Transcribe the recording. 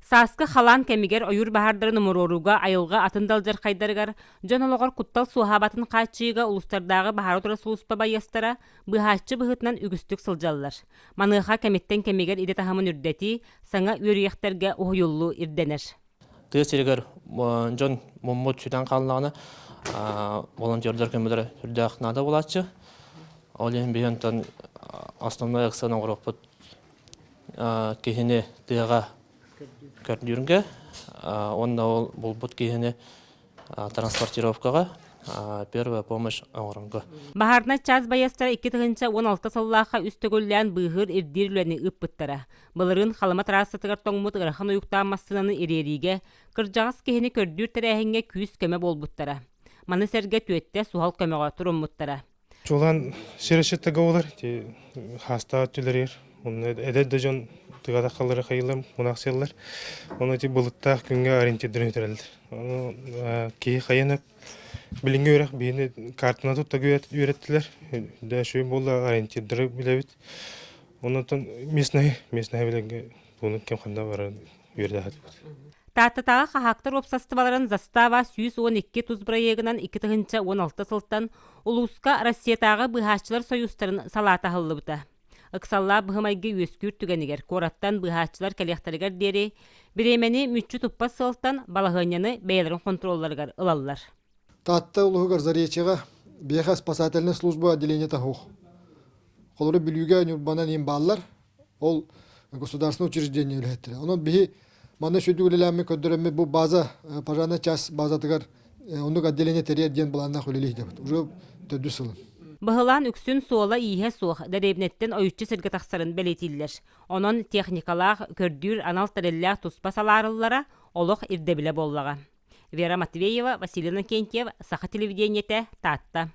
Саскы халан кемигер ойур бахардары номороруга айылга атын далжар хайдаргар, жон олоғар куттал суахабатын қачыйга улустардағы бахар отура сулуспа байястара быхачы быхытынан үгістік сылжаллар. Маныха кеметтен кемигер иде тахамын үрдети, саңа үйріяқтерге ойуллу ирденер. Тыгырсыргар жон моммут сүтен қалынағына волонтердар көмілері үрдіяқ нада болатшы. Олен бейонтан основной ақсаны оғырықпыт кехіне тыға көрдүрүнгө, онда ол булбут кийини транспортировкага первая помощь оңорунга. Бахарна час баястара 2-16 саллаха үстөгөллән быгыр ирдирләне ыппыттара. Былырын халама трассатыгар тоңмут ырахан уюктаамассынаны ирериге, кыржагас кехини көрдүр терәһиңе күз көмө болбуттара. Маны серге түетте сухал көмөгө туруммуттара. Чулан серешетте гаулар, хаста түлерер. Эдет де жон тыгада қалары қайылым, мұнақсиялар. Оны бұлыттақ күнге ориентирден өтерелдір. Кей қайынып, білінге өрақ бейіні картына тұтта үйреттілер. Да шөй болды ориентирдері білебет. Онытын местный білінге бұның кем қанда бары үйерді әдіп. Таттатаға қахақтар опсастываларын застава 112 тузбыра егінан 2-16 сылттан Улуска Россиятағы бұхатчылар союстарын салата ғылы бұта. Ыксалла быхымайгы өскүр түгенігер кораттан быхатчылар кәлектарыгар дері біремені мүтчі тұппа сылттан балағыняны бәйлерін контролларыгар ылаллар. Татта улуғар Заречеға беха спасательный служба отделения тахух. Қолыры білуге нүрбанан ем баллар, ол государственное учреждение үлеттірі. Onun бихи маны шөдігіліләмі көддірімі бұл база, пожарный час базатыгар онық отделение терер ден бұланна құлелей дебіт. Уже төді сылын. Быһылан үксүн суола ийе суох дәребнеттен ойуччы сыргы тахсарын белетиллер. Онон техникалаах көрдүр анал тареллаах туспа саларыллара олох ирдебиле боллага. Вера Матвеева, Василина Кентьев, Саха телевидениете, Татта.